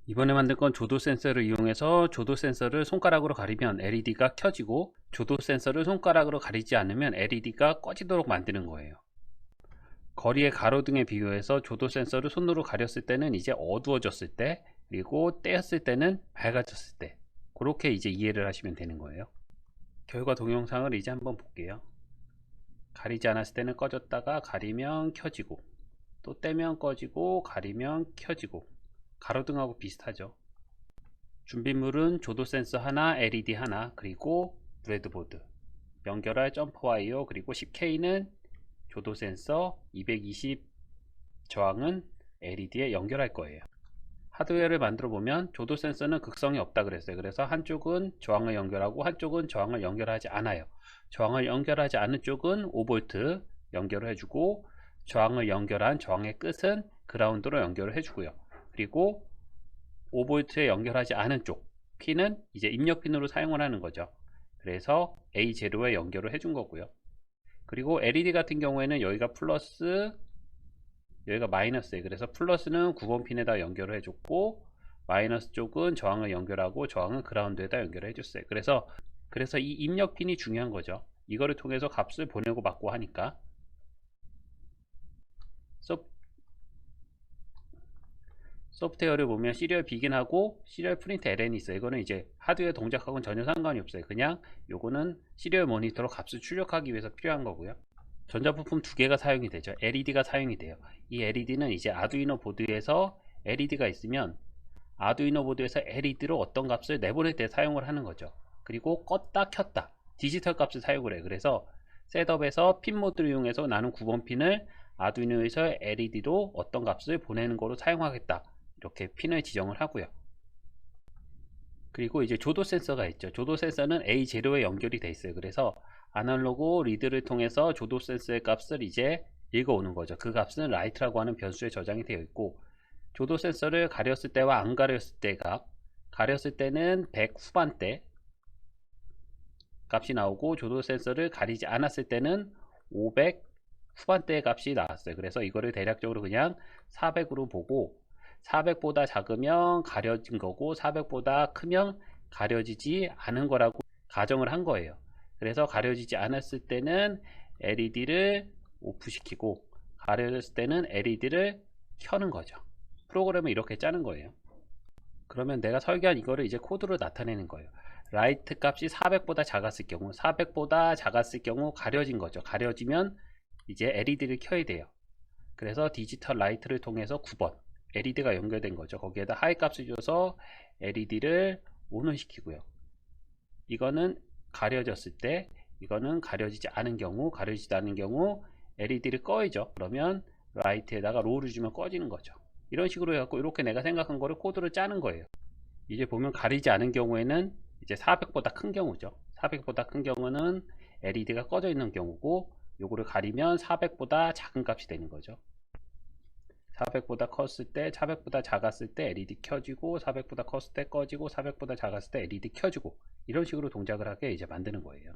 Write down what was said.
이번에 만든 건 조도 센서를 이용해서 조도 센서를 손가락으로 가리면 LED가 켜지고 조도 센서를 손가락으로 가리지 않으면 LED가 꺼지도록 만드는 거예요. 거리의 가로등에 비교해서 조도 센서를 손으로 가렸을 때는 이제 어두워졌을 때, 그리고 떼었을 때는 밝아졌을 때, 그렇게 이제 이해를 하시면 되는 거예요. 결과 동영상을 이제 한번 볼게요. 가리지 않았을 때는 꺼졌다가 가리면 켜지고, 또 떼면 꺼지고 가리면 켜지고, 가로등하고 비슷하죠. 준비물은 조도 센서 하나, LED 하나, 그리고 브레드보드, 연결할 점퍼 와이어, 그리고 10K는 조도 센서, 220 저항은 LED에 연결할 거예요. 하드웨어를 만들어 보면 조도 센서는 극성이 없다 그랬어요. 그래서 한쪽은 저항을 연결하고 한쪽은 저항을 연결하지 않아요. 저항을 연결하지 않은 쪽은 5V 연결을 해주고, 저항을 연결한 저항의 끝은 그라운드로 연결을 해주고요. 그리고 5V에 연결하지 않은 쪽 핀은 이제 입력 핀으로 사용을 하는 거죠. 그래서 A0에 연결을 해준 거고요. 그리고 LED 같은 경우에는 여기가 플러스, 여기가 마이너스예요. 그래서 플러스는 9번 핀에다 연결을 해줬고, 마이너스 쪽은 저항을 연결하고 저항은 그라운드에다 연결을 해줬어요. 그래서 이 입력 핀이 중요한 거죠. 이거를 통해서 값을 보내고 받고 하니까. 소프트웨어를 보면 시리얼 비긴하고 시리얼 프린트 LN이 있어요. 이거는 이제 하드웨어 동작하고는 전혀 상관이 없어요. 그냥 요거는 시리얼 모니터로 값을 출력하기 위해서 필요한 거고요. 전자부품 두 개가 사용이 되죠. LED가 사용이 돼요. 이 LED는 이제 아두이노 보드에서 LED가 있으면 아두이노 보드에서 LED로 어떤 값을 내보낼 때 사용을 하는 거죠. 그리고 껐다 켰다 디지털 값을 사용을 해요. 그래서 셋업에서 핀 모드를 이용해서 나는 9번 핀을 아두이노에서 LED로 어떤 값을 보내는 거로 사용하겠다, 이렇게 핀을 지정을 하고요. 그리고 이제 조도 센서가 있죠. 조도 센서는 A0에 연결이 돼 있어요. 그래서 아날로그 리드를 통해서 조도 센서의 값을 이제 읽어오는 거죠. 그 값은 라이트라고 하는 변수에 저장이 되어 있고, 조도 센서를 가렸을 때와 안 가렸을 때 값, 가렸을 때는 100 후반대 값이 나오고, 조도 센서를 가리지 않았을 때는 500 후반대 값이 나왔어요. 그래서 이거를 대략적으로 그냥 400으로 보고, 400보다 작으면 가려진 거고 400보다 크면 가려지지 않은 거라고 가정을 한 거예요. 그래서 가려지지 않았을 때는 LED를 오프 시키고, 가려졌을 때는 LED를 켜는 거죠. 프로그램을 이렇게 짜는 거예요. 그러면 내가 설계한 이거를 이제 코드로 나타내는 거예요. 라이트 값이 400보다 작았을 경우, 400보다 작았을 경우 가려진 거죠. 가려지면 이제 LED를 켜야 돼요. 그래서 디지털 라이트를 통해서 9번 LED가 연결된 거죠. 거기에다 하이 값을 줘서 LED를 ON을 시키고요. 이거는 가려졌을 때, 이거는 가려지지 않은 경우, 가려지지 않은 경우 LED를 꺼야죠. 그러면 라이트에다가 로우를 주면 꺼지는 거죠. 이런 식으로 해갖고 이렇게 내가 생각한 거를 코드를 짜는 거예요. 이제 보면 가리지 않은 경우에는 이제 400보다 큰 경우죠. 400보다 큰 경우는 LED가 꺼져 있는 경우고, 요거를 가리면 400보다 작은 값이 되는 거죠. 400보다 컸을 때, 400보다 작았을 때 LED 켜지고, 400보다 컸을 때 꺼지고, 400보다 작았을 때 LED 켜지고, 이런 식으로 동작을 하게 이제 만드는 거예요.